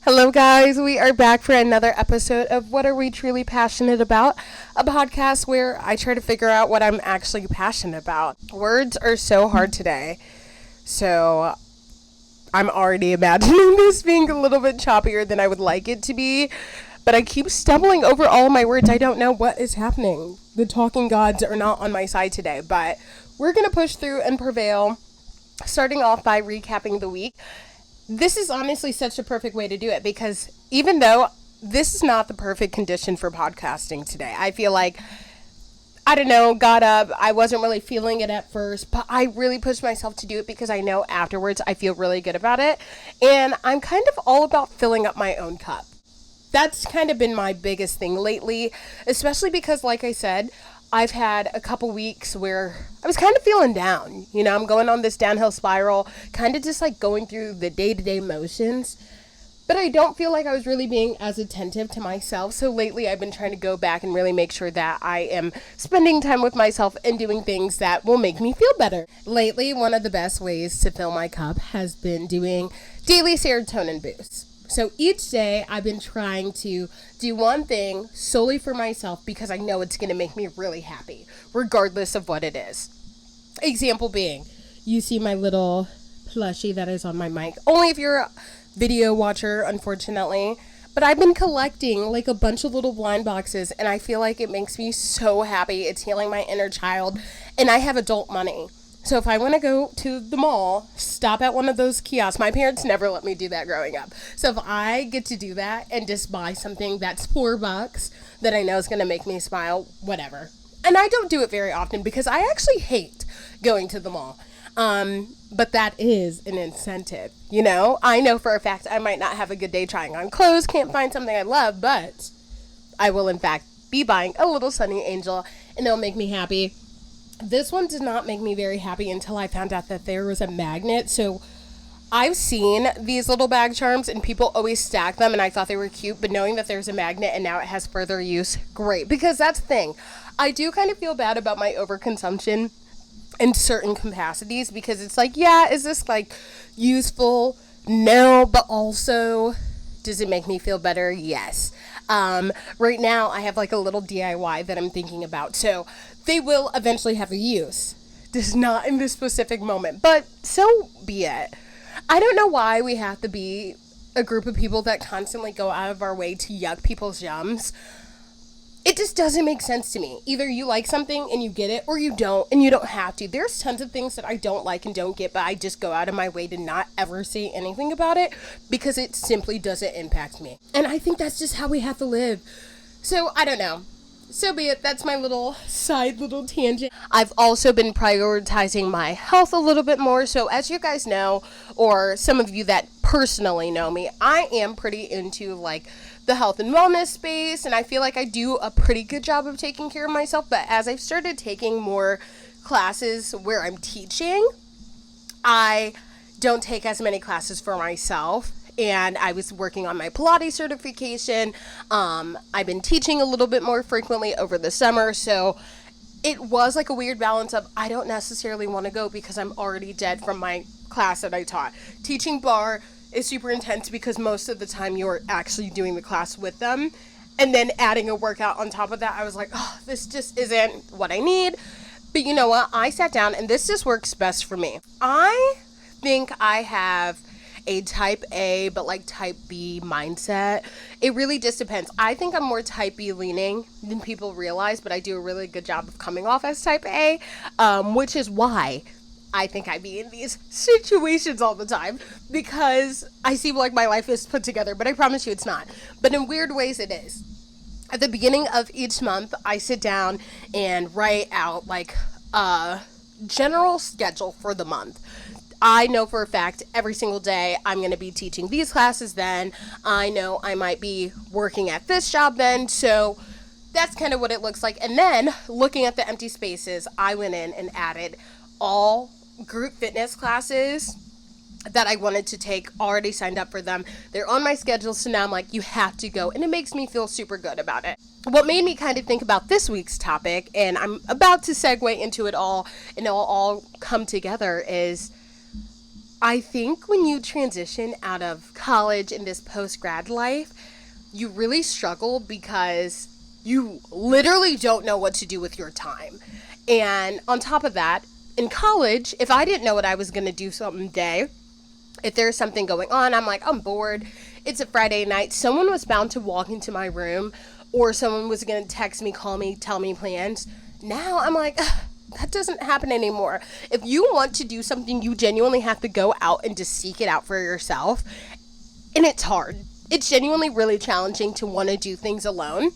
Hello, guys. We are back for another episode of What Are We Truly Passionate About? A podcast where I try to figure out what I'm actually passionate about. Words are so hard today, so I'm already imagining this being a little bit choppier than I would like it to be, but I keep stumbling over all of my words. I don't know what is happening. The talking gods are not on my side today, but we're going to push through and prevail, starting off by recapping the week. This is honestly such a perfect way to do it because even though this is not the perfect condition for podcasting today, I feel like, I don't know, got up, I wasn't really feeling it at first, but I really pushed myself to do it because I know afterwards I feel really good about it. And I'm kind of all about filling up my own cup. That's kind of been my biggest thing lately, especially because, like I said, I've had a couple weeks where I was kind of feeling down. You know, I'm going on this downhill spiral, kind of just like going through the day-to-day motions. But I don't feel like I was really being as attentive to myself. So lately I've been trying to go back and really make sure that I am spending time with myself and doing things that will make me feel better. Lately, one of the best ways to fill my cup has been doing daily serotonin boosts. So each day I've been trying to do one thing solely for myself because I know it's going to make me really happy, regardless of what it is. Example being, you see my little plushie that is on my mic. Only if you're a video watcher, unfortunately. But I've been collecting like a bunch of little blind boxes and I feel like it makes me so happy. It's healing my inner child and I have adult money. So if I want to go to the mall, stop at one of those kiosks. My parents never let me do that growing up. So if I get to do that and just buy something that's $4 that I know is going to make me smile, whatever. And I don't do it very often because I actually hate going to the mall. But that is an incentive, you know? I know for a fact I might not have a good day trying on clothes, can't find something I love, but I will in fact be buying a little Sunny Angel and it'll make me happy. This one did not make me very happy until I found out that there was a magnet. So I've seen these little bag charms and people always stack them and I thought they were cute, but knowing that there's a magnet and now it has further use, great. Because that's the thing. I do kind of feel bad about my overconsumption in certain capacities because it's like, yeah, is this like useful? No, but also, does it make me feel better? Yes. Right now I have like a little DIY that I'm thinking about. So they will eventually have a use. This is not in this specific moment, but so be it. I don't know why we have to be a group of people that constantly go out of our way to yuck people's yums. It just doesn't make sense to me. Either you like something and you get it, or you don't, and you don't have to. There's tons of things that I don't like and don't get, but I just go out of my way to not ever say anything about it because it simply doesn't impact me. And I think that's just how we have to live. So, I don't know. So be it. That's my little tangent. I've also been prioritizing my health a little bit more. So as you guys know, or some of you that personally know me, I am pretty into like the health and wellness space. And I feel like I do a pretty good job of taking care of myself. But as I've started taking more classes where I'm teaching, I don't take as many classes for myself. And I was working on my Pilates certification. I've been teaching a little bit more frequently over the summer. So it was like a weird balance of I don't necessarily want to go because I'm already dead from my class that I taught. Teaching bar is super intense because most of the time you're actually doing the class with them. And then adding a workout on top of that, I was like, oh, this just isn't what I need. But you know what? I sat down and this just works best for me. I think I have a type A but like type B mindset. It really just depends. I think I'm more type B leaning than people realize, but I do a really good job of coming off as type A, which is why I think I be in these situations all the time because I see like my life is put together, but I promise you it's not. But in weird ways it is. At the beginning of each month, I sit down and write out like a general schedule for the month. I know for a fact every single day I'm going to be teaching these classes then. I know I might be working at this job then. So that's kind of what it looks like. And then looking at the empty spaces, I went in and added all group fitness classes that I wanted to take, already signed up for them. They're on my schedule. So now I'm like, you have to go. And it makes me feel super good about it. What made me kind of think about this week's topic, and I'm about to segue into it all and it'll all come together, is I think when you transition out of college in this post-grad life, you really struggle because you literally don't know what to do with your time. And on top of that, in college, if I didn't know what I was going to do someday, if there's something going on, I'm like, I'm bored. It's a Friday night. Someone was bound to walk into my room, or someone was going to text me, call me, tell me plans. Now I'm like, ugh, that doesn't happen anymore. If you want to do something, you genuinely have to go out and just seek it out for yourself. And it's hard. It's genuinely really challenging to want to do things alone.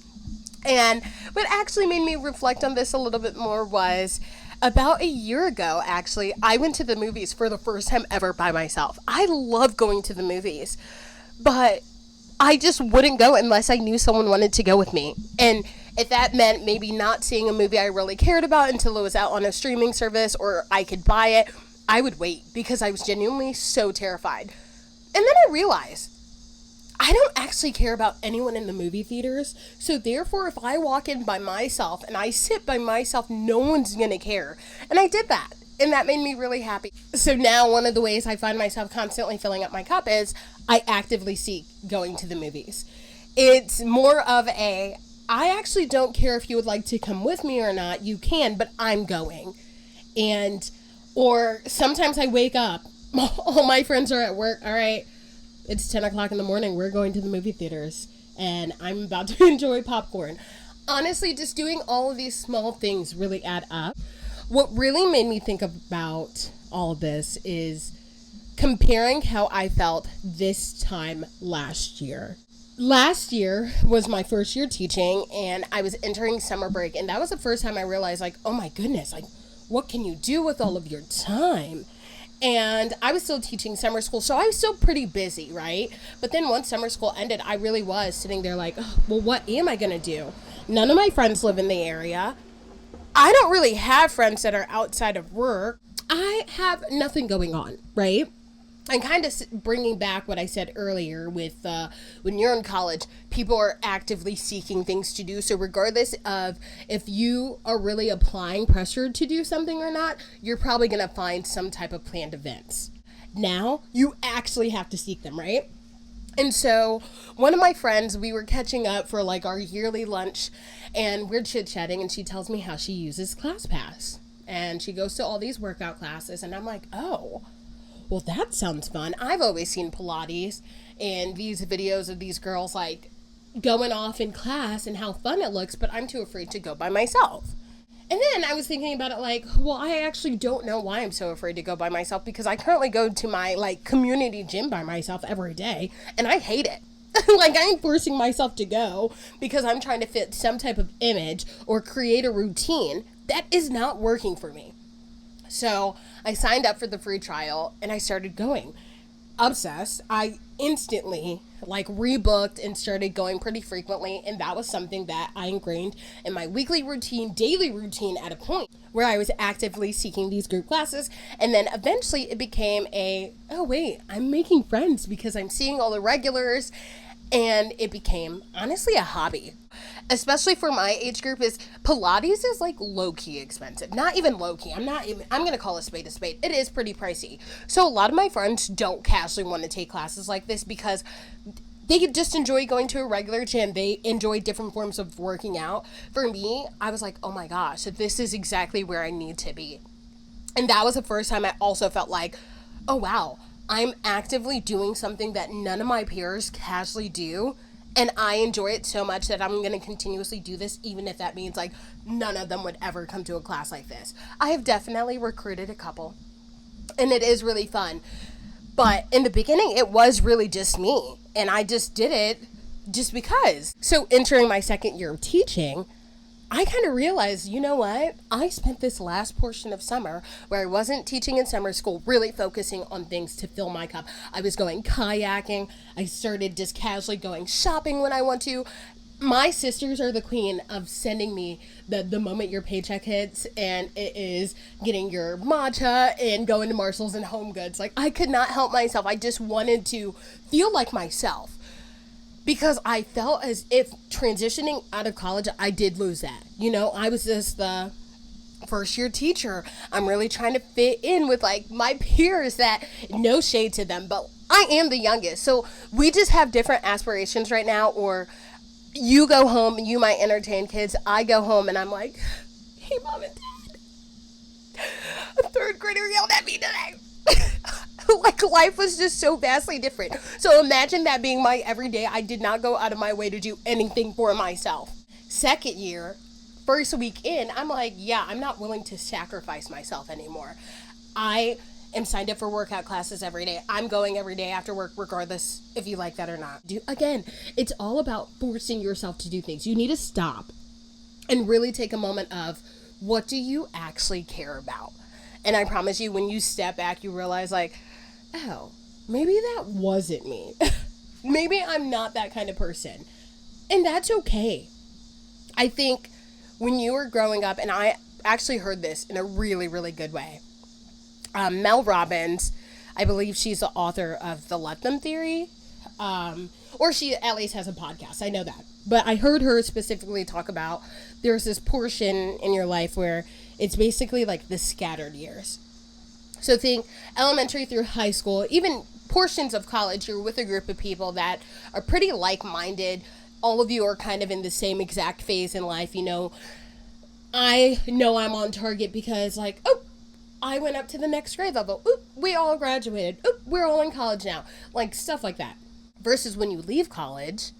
And what actually made me reflect on this a little bit more was about a year ago, actually, I went to the movies for the first time ever by myself. I love going to the movies, but I just wouldn't go unless I knew someone wanted to go with me. And if that meant maybe not seeing a movie I really cared about until it was out on a streaming service or I could buy it, I would wait because I was genuinely so terrified. And then I realized I don't actually care about anyone in the movie theaters. So therefore, if I walk in by myself and I sit by myself, no one's going to care. And I did that. And that made me really happy. So now one of the ways I find myself constantly filling up my cup is I actively seek going to the movies. It's more of I actually don't care if you would like to come with me or not. You can, but I'm going. Or sometimes I wake up. All my friends are at work. All right. It's 10 o'clock in the morning. We're going to the movie theaters. And I'm about to enjoy popcorn. Honestly, just doing all of these small things really add up. What really made me think about all of this is comparing how I felt this time last year. Last year was my first year teaching, and I was entering summer break. And that was the first time I realized, like, oh my goodness, like, what can you do with all of your time? And I was still teaching summer school, so I was still pretty busy, right? But then once summer school ended, I really was sitting there like, oh, well, what am I going to do? None of my friends live in the area. I don't really have friends that are outside of work. I have nothing going on, right? And kind of bringing back what I said earlier with when you're in college, people are actively seeking things to do. So regardless of if you are really applying pressure to do something or not, you're probably going to find some type of planned events. Now, you actually have to seek them, right? And so one of my friends, we were catching up for like our yearly lunch, and we're chit-chatting, and she tells me how she uses ClassPass. And she goes to all these workout classes, and I'm like, oh, well, that sounds fun. I've always seen Pilates and these videos of these girls like going off in class and how fun it looks, but I'm too afraid to go by myself. And then I was thinking about it like, well, I actually don't know why I'm so afraid to go by myself, because I currently go to my like community gym by myself every day and I hate it. Like, I'm forcing myself to go because I'm trying to fit some type of image or create a routine that is not working for me. So I signed up for the free trial and I started going. Obsessed. I instantly like rebooked and started going pretty frequently, and that was something that I ingrained in my weekly routine, daily routine, at a point where I was actively seeking these group classes. And then eventually it became oh wait, I'm making friends because I'm seeing all the regulars, and it became honestly a hobby. Especially for my age group, is Pilates is like low-key expensive. Not even low-key. I'm going to call a spade a spade. It is pretty pricey. So a lot of my friends don't casually want to take classes like this because they just enjoy going to a regular gym. They enjoy different forms of working out. For me, I was like, oh my gosh, this is exactly where I need to be. And that was the first time I also felt like, oh wow, I'm actively doing something that none of my peers casually do. And I enjoy it so much that I'm going to continuously do this, even if that means like none of them would ever come to a class like this. I have definitely recruited a couple, and it is really fun. But in the beginning, it was really just me, and I just did it just because. So entering my second year of teaching, I kind of realized, you know what? I spent this last portion of summer where I wasn't teaching in summer school, really focusing on things to fill my cup. I was going kayaking. I started just casually going shopping when I want to. My sisters are the queen of sending me the moment your paycheck hits, and it is getting your matcha and going to Marshall's and Home Goods. Like, I could not help myself. I just wanted to feel like myself. Because I felt as if transitioning out of college, I did lose that. You know, I was just the first year teacher. I'm really trying to fit in with like my peers that, no shade to them, but I am the youngest. So we just have different aspirations right now. Or you go home, you might entertain kids. I go home and I'm like, hey, mom and dad, a third grader yelled at me today. Like, life was just so vastly different. So imagine that being my everyday. I did not go out of my way to do anything for myself. Second year, first week in, I'm like, yeah, I'm not willing to sacrifice myself anymore. I am signed up for workout classes every day. I'm going every day after work, regardless if you like that or not. Again, it's all about forcing yourself to do things. You need to stop and really take a moment of, what do you actually care about? And I promise you, when you step back, you realize like, oh, maybe that wasn't me. Maybe I'm not that kind of person. And that's okay. I think when you were growing up, and I actually heard this in a really, really good way. Mel Robbins, I believe she's the author of the Let Them Theory. Or she at least has a podcast. I know that. But I heard her specifically talk about, there's this portion in your life where it's basically like the scattered years. So think elementary through high school, even portions of college, you're with a group of people that are pretty like-minded. All of you are kind of in the same exact phase in life. You know, I know I'm on target because like, oh, I went up to the next grade level. Oop, we all graduated. Oop, we're all in college now. Like stuff like that. Versus when you leave college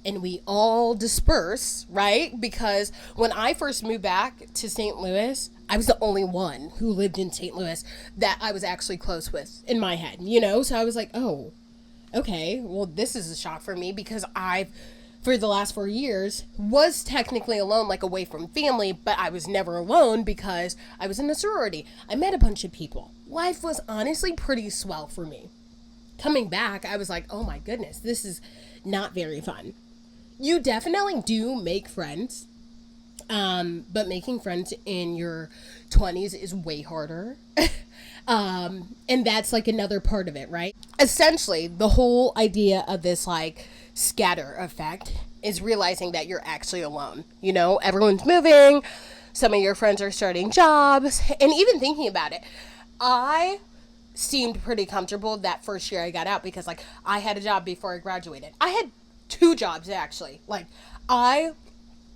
and we all disperse, right? Because when I first moved back to St. Louis, I was the only one who lived in St. Louis that I was actually close with in my head, you know? So I was like, oh, okay, well, this is a shock for me because I've, for the last 4 years, was technically alone, like away from family, but I was never alone because I was in a sorority. I met a bunch of people. Life was honestly pretty swell for me. Coming back, I was like, oh my goodness, this is not very fun. You definitely do make friends. But making friends in your 20s is way harder. And that's like another part of it, right? Essentially, the whole idea of this like scatter effect is realizing that you're actually alone. You know, everyone's moving. Some of your friends are starting jobs. And even thinking about it, I seemed pretty comfortable that first year I got out because like I had a job before I graduated. I had 2 jobs actually. Like I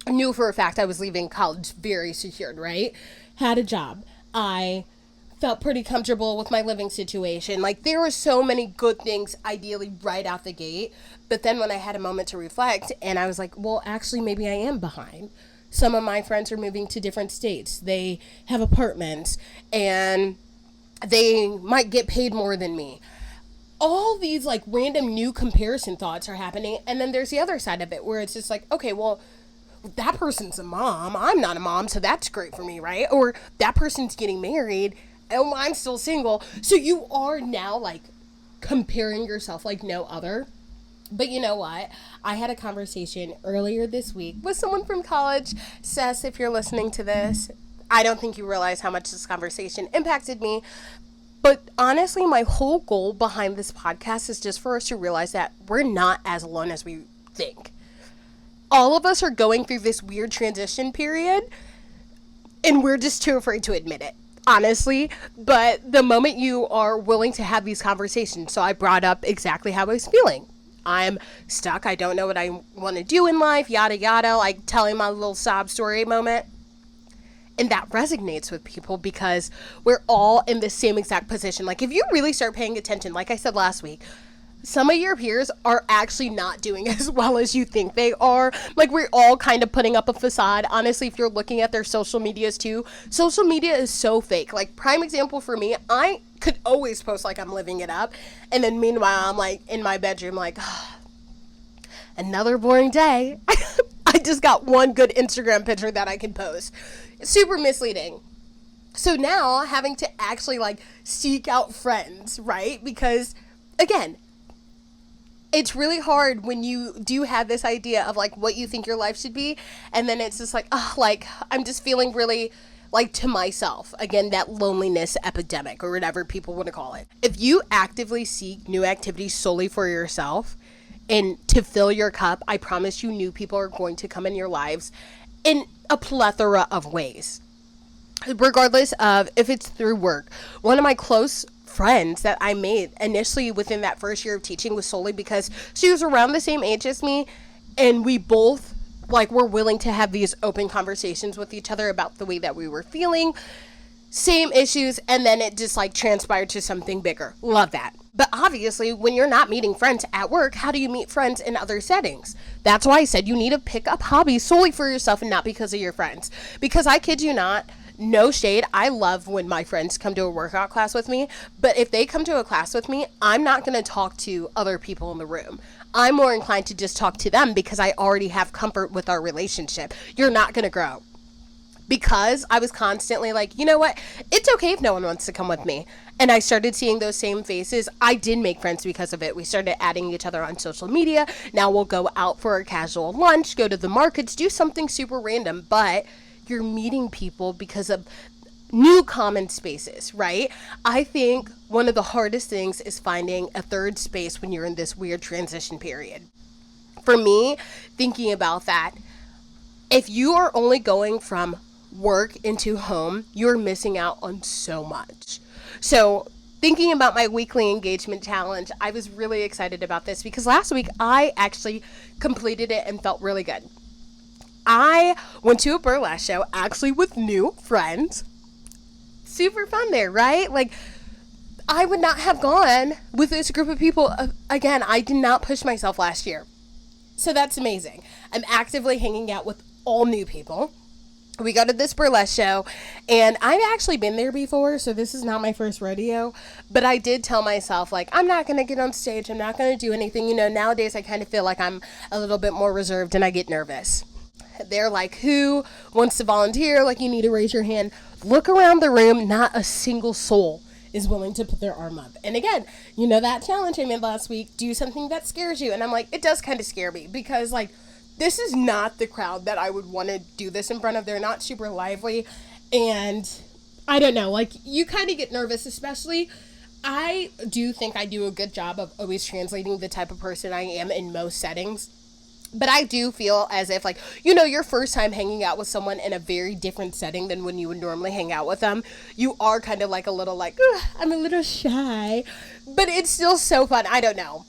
knew for a fact I was leaving college very secured, right? Had a job. I felt pretty comfortable with my living situation. Like there were so many good things ideally right out the gate. But then when I had a moment to reflect and I was like, well, actually maybe I am behind. Some of my friends are moving to different states. They have apartments and they might get paid more than me. All these like random new comparison thoughts are happening. And then there's the other side of it where it's just like, okay, well, that person's a mom. I'm not a mom, so that's great for me, right? Or that person's getting married, and I'm still single. So you are now, like, comparing yourself like no other. But you know what? I had a conversation earlier this week with someone from college. Sess, if you're listening to this, I don't think you realize how much this conversation impacted me. But honestly, my whole goal behind this podcast is just for us to realize that we're not as alone as we think. All of us are going through this weird transition period, and we're just too afraid to admit it, honestly. But the moment you are willing to have these conversations, so I brought up exactly how I was feeling. I'm stuck. I don't know what I want to do in life, yada, yada, like telling my little sob story moment. And that resonates with people because we're all in the same exact position. Like if you really start paying attention, like I said last week, some of your peers are actually not doing as well as you think they are. Like we're all kind of putting up a facade. Honestly, if you're looking at their social medias too, social media is so fake. Like prime example for me, I could always post like I'm living it up. And then meanwhile, I'm like in my bedroom, like, oh, another boring day. I just got one good Instagram picture that I can post. Super misleading. So now having to actually like seek out friends, right? Because again, it's really hard when you do have this idea of like what you think your life should be. And then it's just like, oh, like I'm just feeling really like to myself. Again, that loneliness epidemic or whatever people want to call it. If you actively seek new activities solely for yourself and to fill your cup, I promise you new people are going to come in your lives in a plethora of ways. regardless of if it's through work. One of my close friends that I made initially within that first year of teaching was solely because she was around the same age as me, and we both were willing to have these open conversations with each other about the way that we were feeling, same issues, and then it just transpired to something bigger. Love that. But obviously, when you're not meeting friends at work, how do you meet friends in other settings? That's why I said you need to pick up hobbies solely for yourself and not because of your friends. Because I kid you not, no shade, I love when my friends come to a workout class with me, but if they come to a class with me, I'm not going to talk to other people in the room. I'm more inclined to just talk to them because I already have comfort with our relationship. You're not going to grow. Because I was constantly you know what? It's okay if no one wants to come with me. And I started seeing those same faces. I did make friends because of it. We started adding each other on social media. Now we'll go out for a casual lunch, go to the markets, do something super random. But you're meeting people because of new common spaces, right? I think one of the hardest things is finding a third space when you're in this weird transition period. For me, thinking about that, if you are only going from work into home, you're missing out on so much. So thinking about my weekly engagement challenge, I was really excited about this because last week I actually completed it and felt really good. I went to a burlesque show actually with new friends. Super fun there, right? I would not have gone with this group of people. Again, I did not push myself last year. So that's amazing. I'm actively hanging out with all new people. We go to this burlesque show, and I've actually been there before, so this is not my first rodeo, but I did tell myself, I'm not going to get on stage, I'm not going to do anything. Nowadays I kind of feel like I'm a little bit more reserved, and I get nervous. They're who wants to volunteer? You need to raise your hand. Look around the room, not a single soul is willing to put their arm up. And again, that challenge I made last week, do something that scares you, and I'm it does kind of scare me, because this is not the crowd that I would want to do this in front of. They're not super lively. And I don't know, you kind of get nervous, especially I do think I do a good job of always translating the type of person I am in most settings. But I do feel as if, your first time hanging out with someone in a very different setting than when you would normally hang out with them, you are kind of a little I'm a little shy. But it's still so fun. I don't know.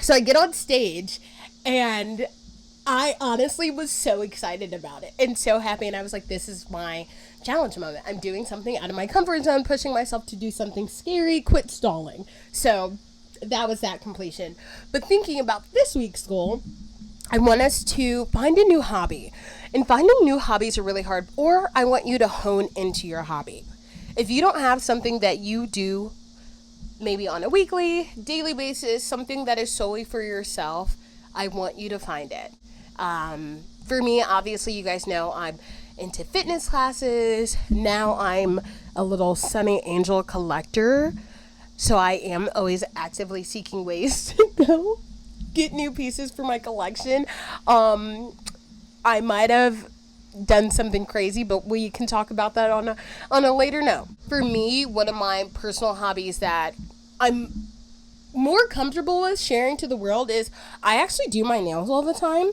So I get on stage, and I honestly was so excited about it and so happy. And I was this is my challenge moment. I'm doing something out of my comfort zone, pushing myself to do something scary, quit stalling. So that was that completion. But thinking about this week's goal, I want us to find a new hobby. And finding new hobbies are really hard, or I want you to hone into your hobby. If you don't have something that you do maybe on a weekly, daily basis, something that is solely for yourself, I want you to find it. For me, obviously, you guys know I'm into fitness classes. Now I'm a little Sunny Angel collector. So I am always actively seeking ways to go get new pieces for my collection. I might have done something crazy, but we can talk about that on a later note. For me, one of my personal hobbies that I'm more comfortable with sharing to the world is I actually do my nails all the time.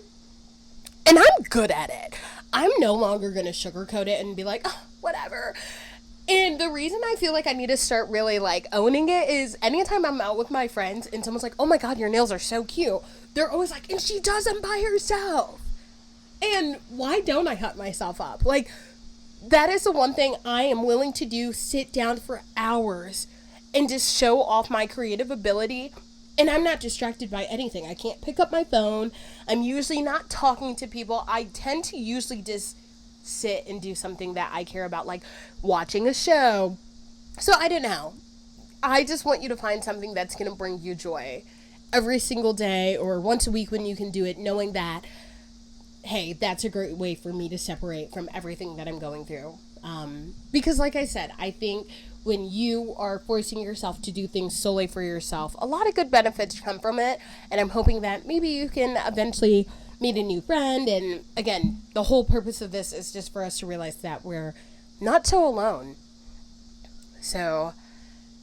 And I'm good at it. I'm no longer going to sugarcoat it and be whatever. And the reason I feel I need to start really owning it is anytime I'm out with my friends and someone's oh my God, your nails are so cute. They're always and she does them by herself. And why don't I hype myself up? That is the one thing I am willing to do, sit down for hours and just show off my creative ability. And I'm not distracted by anything. I can't pick up my phone. I'm usually not talking to people. I tend to usually just sit and do something that I care about, watching a show. So I don't know. I just want you to find something that's going to bring you joy every single day or once a week when you can do it, knowing that, hey, that's a great way for me to separate from everything that I'm going through. Because like I said, I think when you are forcing yourself to do things solely for yourself, a lot of good benefits come from it. And I'm hoping that maybe you can eventually meet a new friend. And again, the whole purpose of this is just for us to realize that we're not so alone. So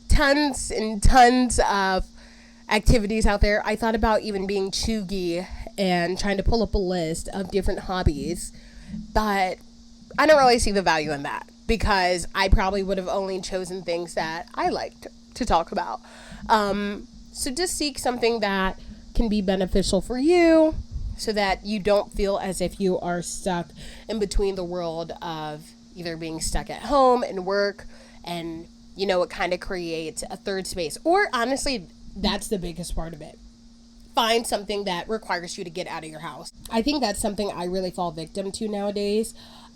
tons and tons of activities out there. I thought about even being chuggy and trying to pull up a list of different hobbies, but I don't really see the value in that. because I probably would have only chosen things that I liked to talk about. So just seek something that can be beneficial for you so that you don't feel as if you are stuck in between the world of either being stuck at home and work, and it kind of creates a third space. Or honestly, that's the biggest part of it. Find something that requires you to get out of your house. I think that's something I really fall victim to nowadays.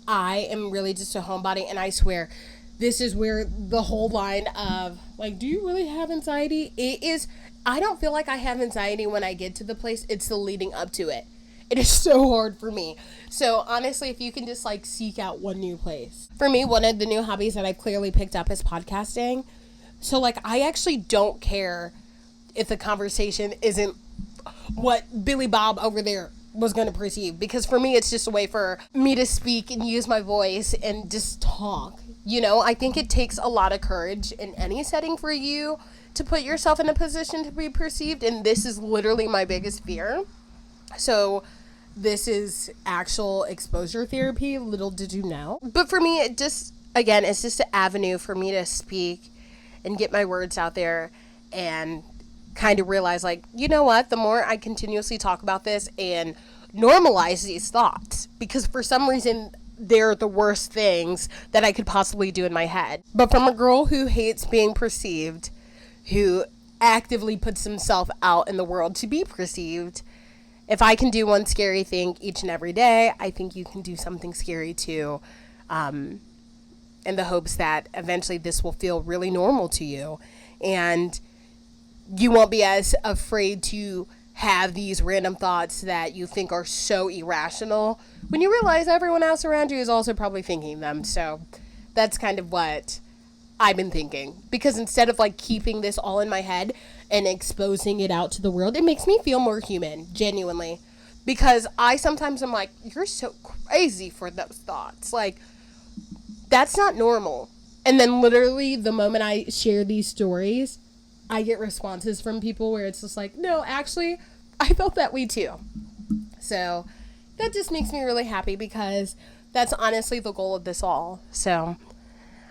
I am really just a homebody, and I swear this is where the whole line of like, do you really have anxiety? It is. I don't feel like I have anxiety when I get to the place. It's the leading up to it. It is so hard for me. So honestly, if you can just like seek out one new place. For me, one of the new hobbies that I've clearly picked up is podcasting. So like, I actually don't care if the conversation isn't what Billy Bob over there was going to perceive, because for me, it's just a way for me to speak and use my voice and just talk. I think it takes a lot of courage in any setting for you to put yourself in a position to be perceived, and this is literally my biggest fear. So this is actual exposure therapy, little did you know. But for me, it's just an avenue for me to speak and get my words out there, and kind of realize, like, you know what, the more I continuously talk about this and normalize these thoughts, because for some reason they're the worst things that I could possibly do in my head. But from a girl who hates being perceived, who actively puts himself out in the world to be perceived, if I can do one scary thing each and every day, I think you can do something scary too, in the hopes that eventually this will feel really normal to you, and you won't be as afraid to have these random thoughts that you think are so irrational when you realize everyone else around you is also probably thinking them. So that's kind of what I've been thinking, because instead of like keeping this all in my head and exposing it out to the world, it makes me feel more human, genuinely, because I sometimes am like, you're so crazy for those thoughts. Like, that's not normal. And then literally the moment I share these stories, I get responses from people where it's just like, no, actually, I felt that way too. So that just makes me really happy, because that's honestly the goal of this all. So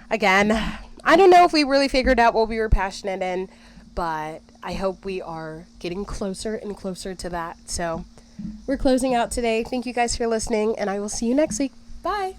again, I don't know if we really figured out what we were passionate in, but I hope we are getting closer and closer to that. So we're closing out today. Thank you guys for listening, and I will see you next week. Bye.